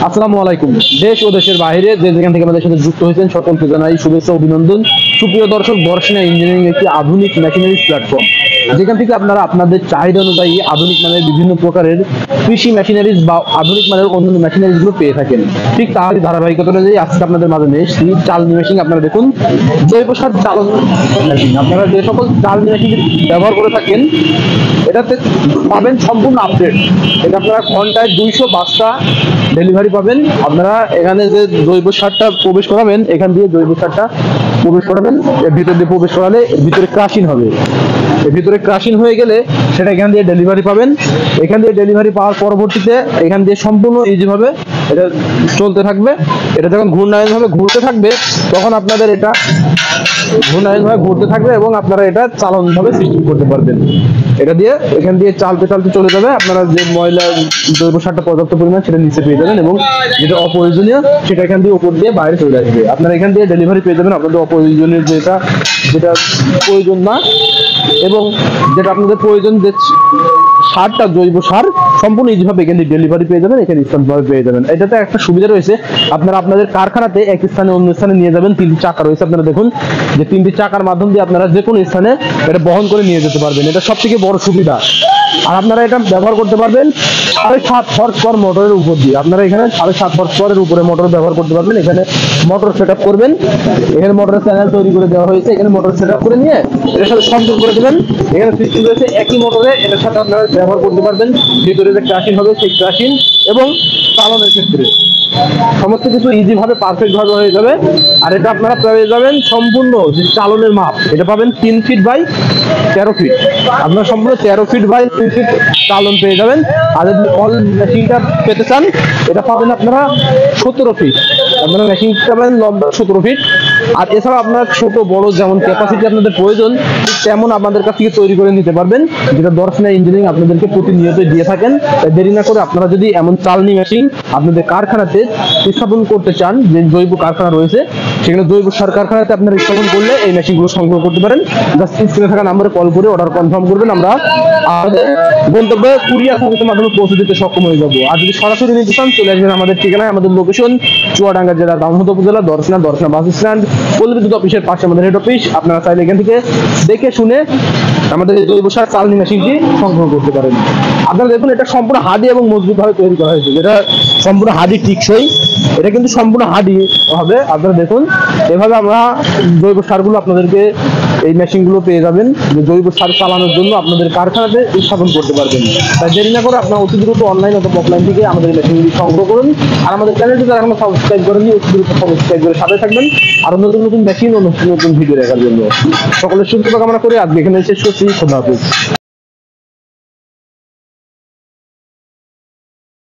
আসসালামু আলাইকুম। দেশ ও দেশের বাইরে যে যেখান থেকে আমাদের সাথে যুক্ত হয়েছেন সকলকে জানাই শুভেচ্ছা অভিনন্দন। সুপ্রিয় দর্শক, বর্ষনা ইঞ্জিনিয়ারিং একটি আধুনিক মেশিনারিজ প্ল্যাটফর্ম, যেখান থেকে আপনারা আপনাদের চাহিদা অনুযায়ী আধুনিক মানের বিভিন্ন প্রকারের কৃষি মেশিনারিজ বা আধুনিক মানের অন্যান্য মেশিনারিজ গুলো পেয়ে থাকেন। ঠিক তারই ধারাবাহিকতা অনুযায়ী আজকে আপনাদের মাঝে নিয়ে এসেছি চালনি মেশিন। আপনারা দেখুন, জৈব সার চালন মেশিন। আপনারা যে সকল চালনি মেশিন ব্যবহার করে থাকেন, এটাতে পাবেন সম্পূর্ণ আপডেট। এটা আপনারা ঘন্টায় 200 বাস্তা ডেলিভারি পাবেন। আপনারা এখানে যে জৈব সারটা প্রবেশ করাবেন, এখান দিয়ে জৈব সারটা প্রবেশ করাবেন, এর ভিতর দিয়ে প্রবেশ করালে এর ভিতরে ক্রাশিং হবে। এর ভিতরে ক্রাশিং হয়ে গেলে সেটা এখান দিয়ে ডেলিভারি পাবেন। এখান দিয়ে ডেলিভারি পাওয়ার পরবর্তীতে এখান দিয়ে সম্পূর্ণ ইজিভাবে এটা চলতে থাকবে। এটা যখন ঘূর্ণায়নভাবে ঘুরতে থাকবে, তখন আপনাদের এটা ঘূর্ণায়নভাবে ঘুরতে থাকবে এবং আপনারা এটা চালনভাবে সিস্টেম করতে পারবেন। এটা দিয়ে এখান দিয়ে চালতে চালতে চলে যাবে। আপনারা যে ময়লা জৈব সারটা পর্যাপ্ত পরিমাণ সেটা নিচে পেয়ে যাবেন এবং যেটা অপ্রয়োজনীয় সেটা এখান দিয়ে উপর দিয়ে বাইরে চলে আসবে। আপনারা এখান দিয়ে ডেলিভারি পেয়ে যাবেন আপনাদের অপ্রয়োজনীয় যেটা প্রয়োজন না, এবং যেটা আপনাদের প্রয়োজন যে সারটা জৈব সার সম্পূর্ণ ইজিভাবে এখানে ডেলিভারি পেয়ে যাবেন, এখানে ইনস্ট্যান্টভাবে পেয়ে যাবেন। এটাতে একটা সুবিধা রয়েছে, আপনারা আপনাদের কারখানাতে এক স্থানে অন্য স্থানে নিয়ে যাবেন। 3টি চাকা রয়েছে, আপনারা দেখুন যে 3টি চাকার মাধ্যম দিয়ে আপনারা যে কোনো স্থানে এটা বহন করে নিয়ে যেতে পারবেন। এটা সবথেকে বড় সুবিধা। আর আপনারা এটা ব্যবহার করতে পারবেন 7.5 হর্স পাওয়ার মোটরের উপর দিয়ে। আপনারা এখানে 7.5 হর্স পাওয়ারের উপরে মোটর ব্যবহার করতে পারবেন। এখানে মোটর সেট আপ করবেন, এখানে মোটরের চ্যানেল তৈরি করে দেওয়া হয়েছে। এখানে মোটর সেট আপ করে নিয়ে এর সাথে সংযোগ করে দেবেন। এখানে সিস্টেম রয়েছে একই মোটরে এটার সাথে আপনারা ব্যবহার করতে পারবেন। ভিতরে যে ক্রাশিং হবে সেই ক্রাশিং এবং চালনের ক্ষেত্রে সমস্ত কিছু ইজি ভাবে পারফেক্ট ভাবে হয়ে যাবে। আর এটা আপনারা পেয়ে যাবেন সম্পূর্ণ যে চালনের মাপ, এটা পাবেন 3 ফিট বাই 13 ফিট। আপনারা সম্পূর্ণ 13 ফিট বাই 3 ফিট চালন পেয়ে যাবেন। আর যদি অল মেশিনটা পেতে চান, এটা পাবেন আপনারা 17 ফিট। আপনারা মেশিনটা পাবেন লম্বা 17 ফিট। আর এছাড়া আপনার ছোট বড় যেমন ক্যাপাসিটি আপনাদের প্রয়োজন, তেমন আপনাদের কাছ থেকে তৈরি করে নিতে পারবেন, যেটা দর্শনা ইঞ্জিনিয়ারিং আপনাদেরকে প্রতিনিয়ত দিয়ে থাকেন। তাই দেরি না করে আপনারা যদি এমন চালনি মেশিন আপনাদের কারখানাতে স্থাপন করতে চান, যে জৈব কারখানা রয়েছে সেখানে জৈব সার কারখানাতে আপনারা স্থাপন করলে এই মেশিনগুলো সংগ্রহ করতে পারেন। জাস্ট স্ক্রিনে থাকা নম্বরে কল করে অর্ডার কনফার্ম করবেন, আমরা আমাদের গন্তব্যে কুরিয়ার সার্ভিসের মাধ্যমে পৌঁছে দিতে সক্ষম হয়ে যাবো। আর যদি সরাসরি নিতে চান, চলে আসবেন আমাদের ঠিকানায়। আমাদের লোকেশন চুয়াডাঙ্গা জেলার দামোদর উপজেলা দর্শনা বাস স্ট্যান্ড, পল্লী বিদ্যুৎ অফিসের পাশে আমাদের হেড অফিস। আপনারা চাইলে এখান থেকে দেখে শুনে আমাদের এই জৈব সার চালনি মেশিনটি সংগ্রহ করতে পারেন। আপনারা দেখুন, এটা সম্পূর্ণ হাডি এবং মজবুত ভাবে তৈরি করা হয়েছে। যেটা সম্পূর্ণ হাডি টিকসই, এটা কিন্তু সম্পূর্ণ হাডি হবে। আপনারা দেখুন, এভাবে আমরা জৈব সারগুলো আপনাদেরকে এই মেশিনগুলো পেয়ে যাবেন, যে জৈব সার চালানোর জন্য আপনাদের কারখানাতে স্থাপন করতে পারবেন। তাই দেরি না করে আপনারা অতি দ্রুত অনলাইন অথবা অফলাইন থেকে আমাদের এই মেশিনগুলি সংগ্রহ করুন। আর আমাদের চ্যানেলটি যারা এখনো সাবস্ক্রাইব করেননি, অতি দ্রুত সাবস্ক্রাইব করে সাথে থাকবেন আর নতুন নতুন মেশিন ও নতুন নতুন ভিডিও দেখার জন্য। সকলের সুস্থতা কামনা করে আজকে এখানে শেষ করছি। খোদা হাফেজ।